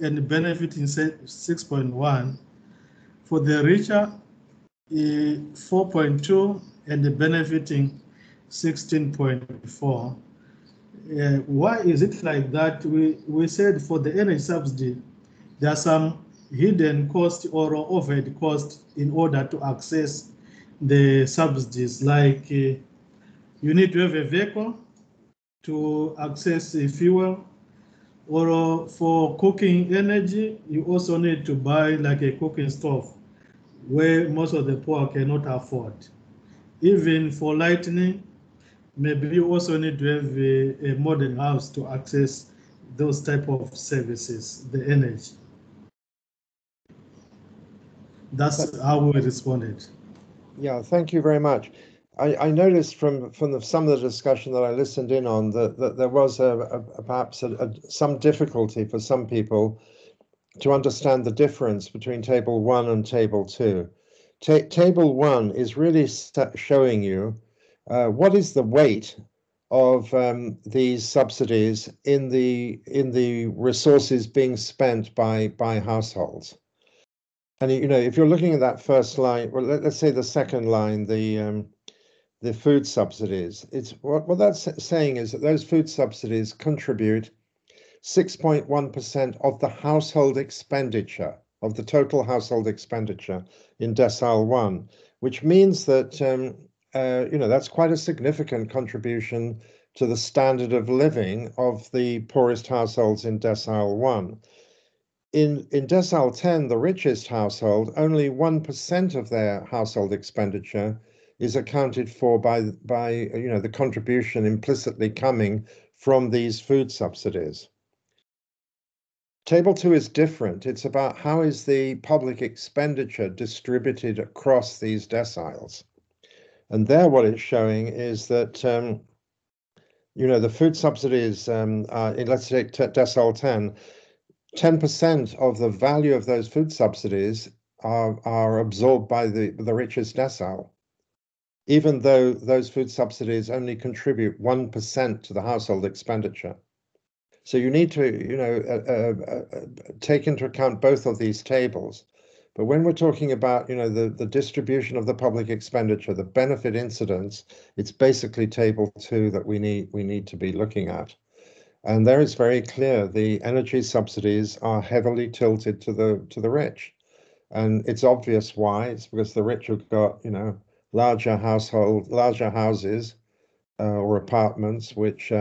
and benefiting 6.1. For the richer, 4.2 and benefiting 16.4. Why is it like that? We said for the energy subsidy, there are some hidden cost or overhead cost in order to access the subsidies, like you need to have a vehicle to access the fuel, or for cooking energy, you also need to buy like a cooking stove, where most of the poor cannot afford. Even for lighting, maybe you also need to have a modern house to access those type of services, the energy. That's how we responded. Yeah, thank you very much. I noticed from some of the discussion that I listened in on that there was perhaps some difficulty for some people to understand the difference between Table 1 and Table 2. Table 1 is really showing you what is the weight of these subsidies in the resources being spent by households. And you know, if you're looking at that first line, well, let's say the second line, the food subsidies, it's what that's saying is that those food subsidies contribute 6.1% of the household expenditure, of the total household expenditure in decile 1, which means that you know, that's quite a significant contribution to the standard of living of the poorest households in decile 1. In decile 10, the richest household, only 1% of their household expenditure is accounted for by you know, the contribution implicitly coming from these food subsidies. Table 2 is different. It's about how is the public expenditure distributed across these deciles. And there what it's showing is that you know, the food subsidies, let's take decile 10, 10% of the value of those food subsidies are absorbed by the richest decile, even though those food subsidies only contribute 1% to the household expenditure. So you need to, you know, take into account both of these tables. But when we're talking about, you know, the distribution of the public expenditure, the benefit incidence, it's basically Table 2 that we need to be looking at. And there it's very clear the energy subsidies are heavily tilted to the rich. And it's obvious why. It's because the rich have got, you know, larger houses or apartments which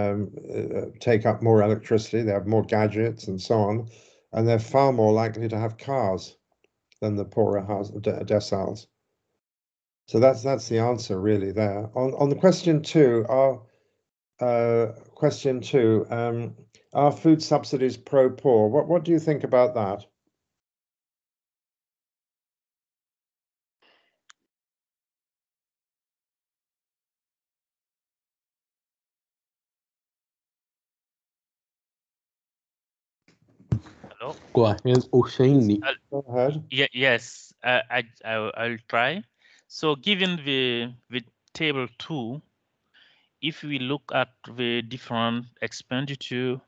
take up more electricity, they have more gadgets and so on, and they're far more likely to have cars than the poorer deciles. So that's the answer really there. On the question 2, are food subsidies pro-poor? What do you think about that? Hello? Go ahead, Husseini. Go ahead. Yes, I'll try. So given the Table 2, if we look at the different expenditure,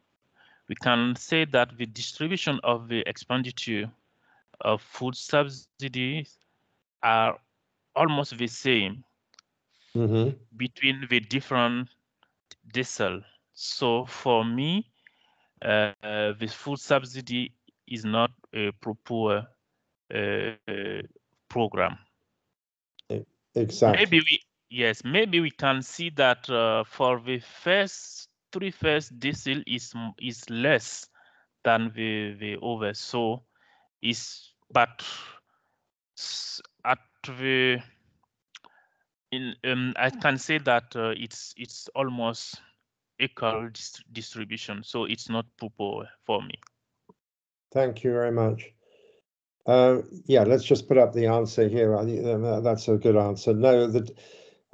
we can say that the distribution of the expenditure of food subsidies are almost the same between the different deciles. So for me, the food subsidy is not a proper program. Exactly. Maybe we can see that for the first decile is less than the other. So but at the I can say that it's almost equal distribution. So it's not proper for me. Thank you very much. Yeah, let's just put up the answer here. That's a good answer. No,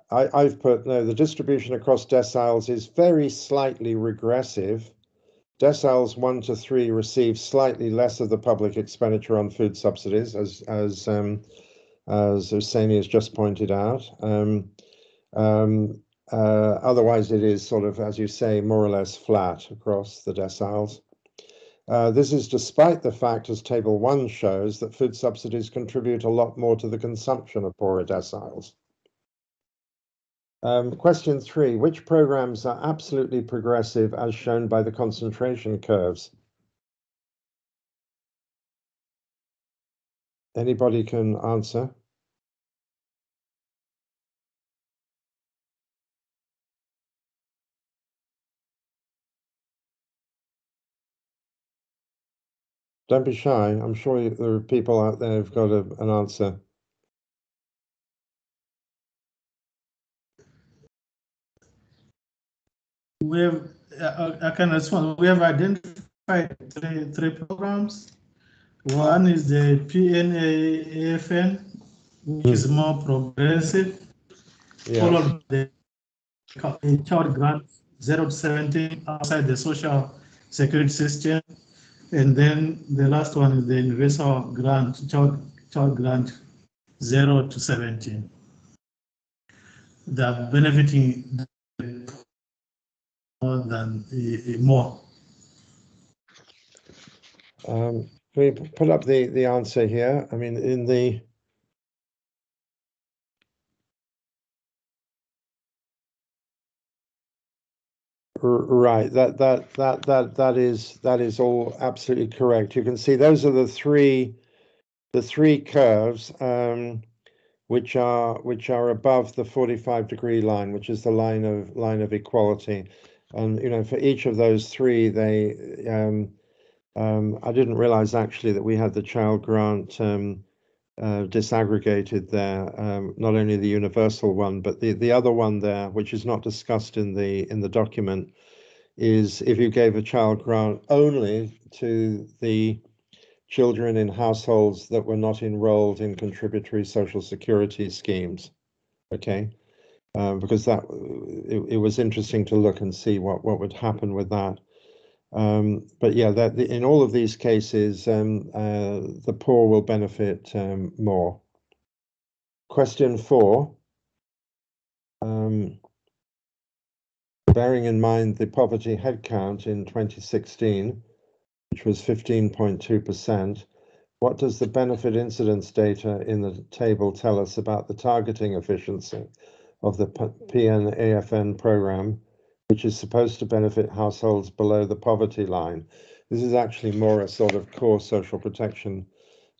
I've put no, the distribution across deciles is very slightly regressive. Deciles 1 to 3 receive slightly less of the public expenditure on food subsidies, as Husseini has just pointed out. Otherwise, it is sort of, as you say, more or less flat across the deciles. This is despite the fact, as Table 1 shows, that food subsidies contribute a lot more to the consumption of poorer deciles. Question 3, which programs are absolutely progressive as shown by the concentration curves? Anybody can answer. Don't be shy. I'm sure there are people out there who've got an answer. We have, I can respond. We have identified three programs. One is the SP&PFM, which is more progressive, followed by the child grant 0 to 17 outside the social security system. And then the last one is the universal grant, child grant 0 to 17. They're benefiting more than more. Can we put up the answer here? I mean, in the right, that is all absolutely correct. You can see those are the three curves, which are above the 45-degree line, which is the line of equality. And you know, for each of those three, they I didn't realize actually that we had the child grant disaggregated there, not only the universal one, but the other one there, which is not discussed in the document, is if you gave a child grant only to the children in households that were not enrolled in contributory social security schemes. Okay, because that it was interesting to look and see what would happen with that. But yeah, in all of these cases, the poor will benefit more. Question 4. Bearing in mind the poverty headcount in 2016, which was 15.2%, what does the benefit incidence data in the table tell us about the targeting efficiency of the SP&PFM program, which is supposed to benefit households below the poverty line? This is actually more a sort of core social protection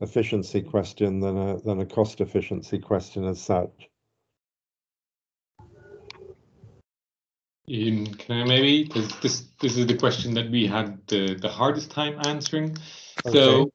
efficiency question than a cost efficiency question as such. Can I maybe, because this is the question that we had the hardest time answering. Okay. So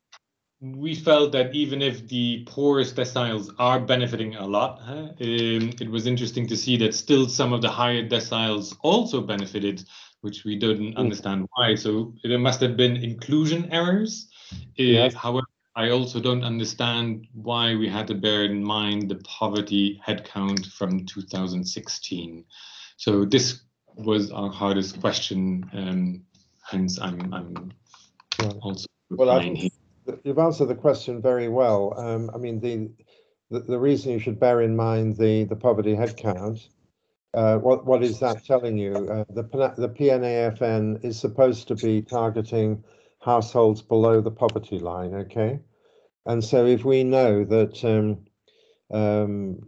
we felt that even if the poorest deciles are benefiting a lot, it was interesting to see that still some of the higher deciles also benefited, which we didn't understand why. So it must have been inclusion errors. Yes. However, I also don't understand why we had to bear in mind the poverty headcount from 2016. So this was our hardest question, hence I'm also replying here. You've answered the question very well. I mean, the reason you should bear in mind the poverty headcount, what is that telling you? The PNAFN is supposed to be targeting households below the poverty line, okay? And so if we know that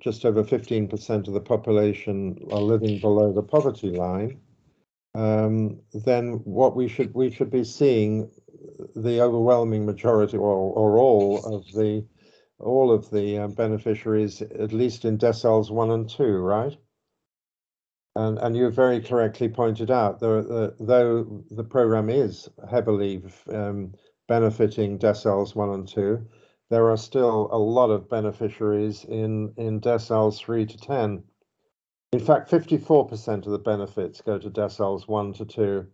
just over 15% of the population are living below the poverty line, then what we should be seeing the overwhelming majority or all of the beneficiaries, at least in deciles 1 and 2, right? And you very correctly pointed out, though the program is heavily benefiting deciles 1 and 2, there are still a lot of beneficiaries in deciles 3 to 10. In fact, 54% of the benefits go to deciles 1 to 2.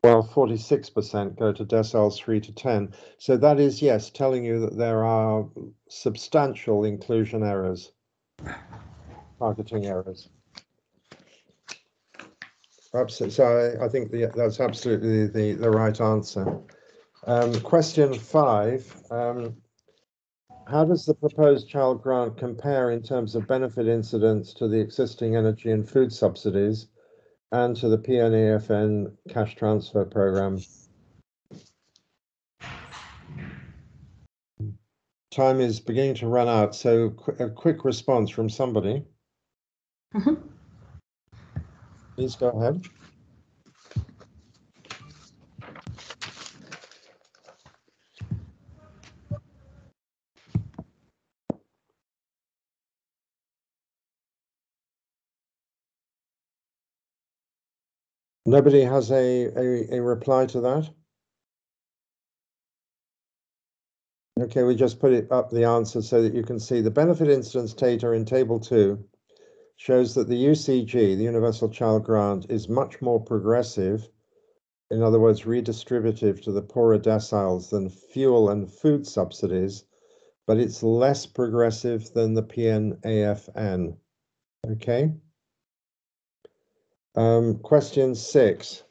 While 46% go to deciles 3 to 10. So that is, yes, telling you that there are substantial inclusion errors, targeting errors. Absolutely. So I think that's absolutely the right answer. Question 5. How does the proposed child grant compare in terms of benefit incidence to the existing energy and food subsidies? and to the PNAFN cash transfer program. Time is beginning to run out, so a quick response from somebody. Please go ahead. Nobody has a reply to that? Okay, we just put it up the answer so that you can see the benefit incidence data in table 2 shows that the UCG, the Universal Child Grant, is much more progressive, in other words, redistributive to the poorer deciles than fuel and food subsidies, but it's less progressive than the PNAFN. Okay. Question 6.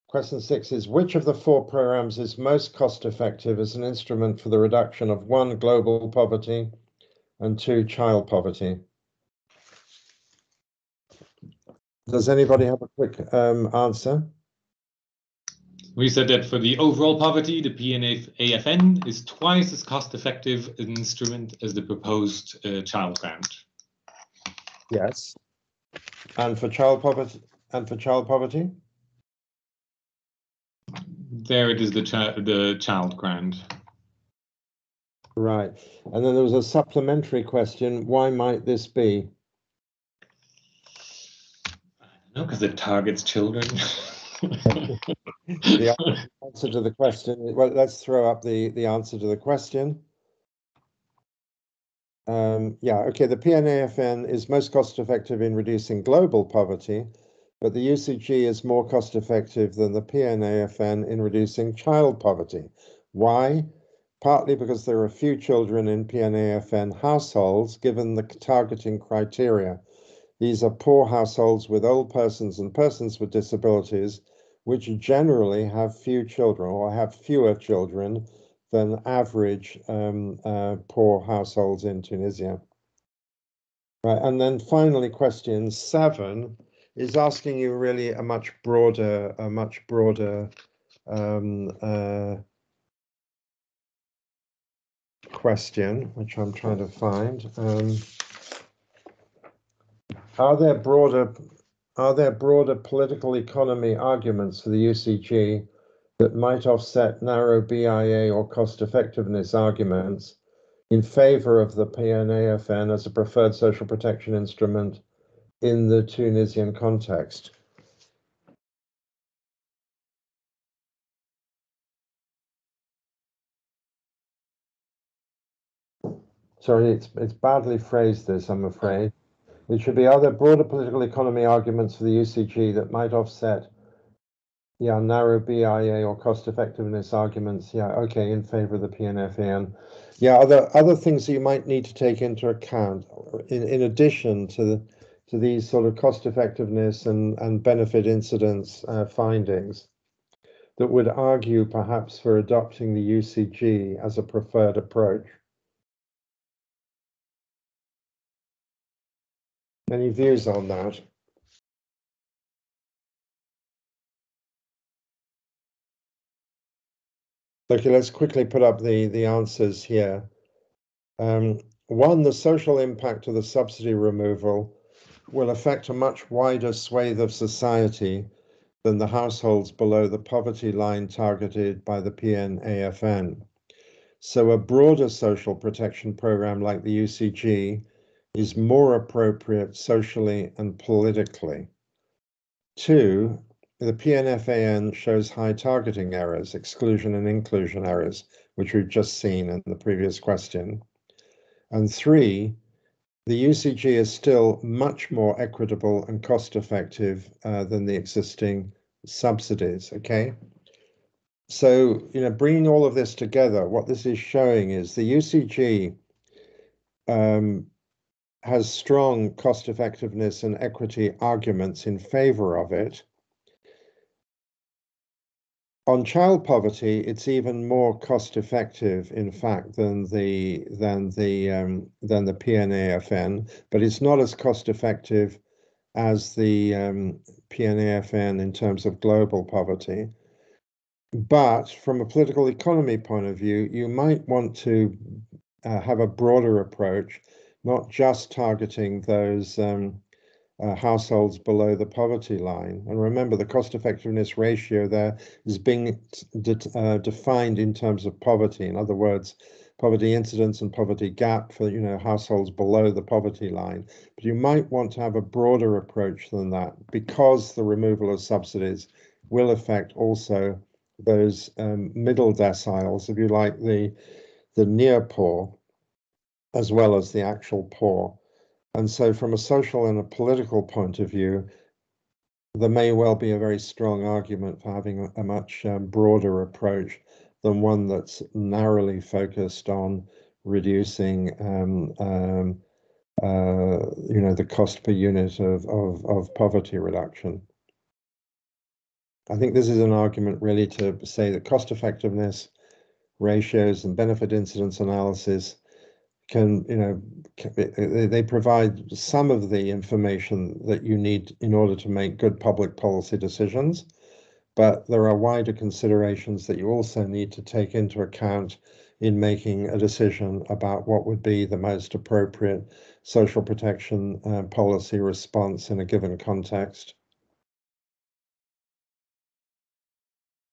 Question 6 is, which of the 4 programs is most cost effective as an instrument for the reduction of 1, global poverty, and 2, child poverty? Does anybody have a quick answer? We said that for the overall poverty, the PNAFN is twice as cost-effective an instrument as the proposed child grant. Yes. And for child poverty? There it is, the child grant. Right. And then there was a supplementary question. Why might this be? No, because it targets children. The answer to the question, well, let's throw up the answer to the question. Yeah, okay, the PNAFN is most cost effective in reducing global poverty, but the UCG is more cost effective than the PNAFN in reducing child poverty. Why? Partly because there are few children in PNAFN households given the targeting criteria. These are poor households with old persons and persons with disabilities, which generally have few children or have fewer children than average poor households in Tunisia. Right, and then finally, question 7 is asking you really a much broader question, which I'm trying to find. Are there broader political economy arguments for the UCG that might offset narrow BIA or cost effectiveness arguments in favor of the PNAFN as a preferred social protection instrument in the Tunisian context? Sorry, it's badly phrased, this, I'm afraid. It should be, are there broader political economy arguments for the UCG that might offset narrow BIA or cost effectiveness arguments, okay, in favor of the PNFAN. Other things that you might need to take into account in addition to these sort of cost effectiveness and benefit incidence findings that would argue perhaps for adopting the UCG as a preferred approach. Any views on that? Okay, let's quickly put up the answers here. 1, the social impact of the subsidy removal will affect a much wider swathe of society than the households below the poverty line targeted by the PNAFN. So a broader social protection program like the UCG is more appropriate socially and politically. 2, the PNFAN shows high targeting errors, exclusion and inclusion errors, which we've just seen in the previous question. And 3, the UCG is still much more equitable and cost effective than the existing subsidies, okay? So, bringing all of this together, what this is showing is the UCG has strong cost effectiveness and equity arguments in favor of it. On child poverty, it's even more cost-effective, in fact, than the PNAFN, but it's not as cost-effective as the PNAFN in terms of global poverty. But from a political economy point of view, you might want to have a broader approach, not just targeting those households below the poverty line. And remember, the cost effectiveness ratio there is being defined in terms of poverty. In other words, poverty incidence and poverty gap for households below the poverty line. But you might want to have a broader approach than that, because the removal of subsidies will affect also those middle deciles, if you like, the near poor, as well as the actual poor. And so from a social and a political point of view, there may well be a very strong argument for having a much broader approach than one that's narrowly focused on reducing the cost per unit of poverty reduction. I think this is an argument really to say that cost effectiveness ratios and benefit incidence analysis they provide some of the information that you need in order to make good public policy decisions, but there are wider considerations that you also need to take into account in making a decision about what would be the most appropriate social protection policy response in a given context.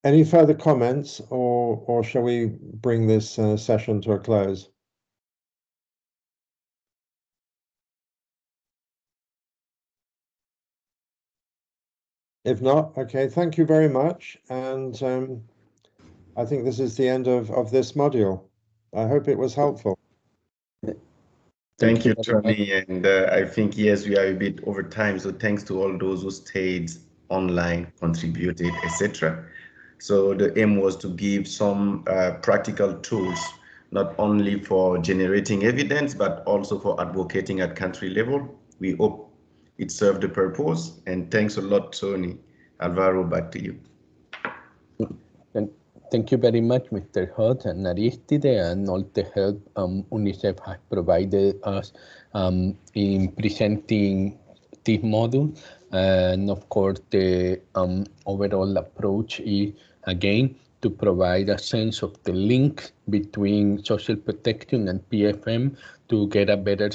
Any further comments, or shall we bring this session to a close? If not, okay, thank you very much. And I think this is the end of this module. I hope it was helpful. Thank you, Tony. And I think, yes, we are a bit over time. So thanks to all those who stayed online, contributed, etc. So the aim was to give some practical tools, not only for generating evidence, but also for advocating at country level. We hope it served the purpose. And thanks a lot, Tony. Alvaro, back to you. Thank you very much, Mr. Hoth and Aristide, and all the help UNICEF has provided us in presenting this module. And of course, the overall approach is, again, to provide a sense of the link between social protection and PFM to get a better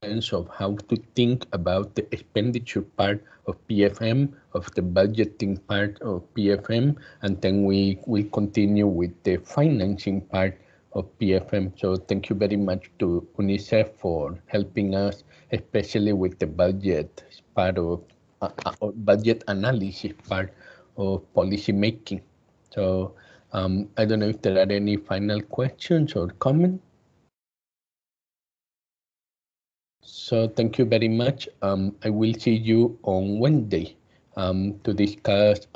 sense of how to think about the expenditure part of PFM, of the budgeting part of PFM, and then we will continue with the financing part of PFM. So thank you very much to UNICEF for helping us, especially with the budget part of budget analysis part of policy making. So I don't know if there are any final questions or comments. So thank you very much. I will see you on Wednesday to discuss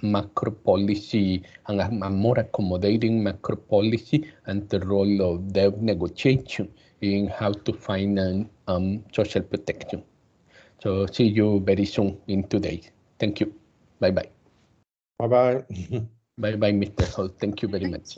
macro policy and a more accommodating macro policy and the role of debt negotiation in how to finance social protection. So see you very soon in 2 days. Thank you. Bye-bye. Bye-bye. Bye-bye, Mr. Holt. Thank you very much.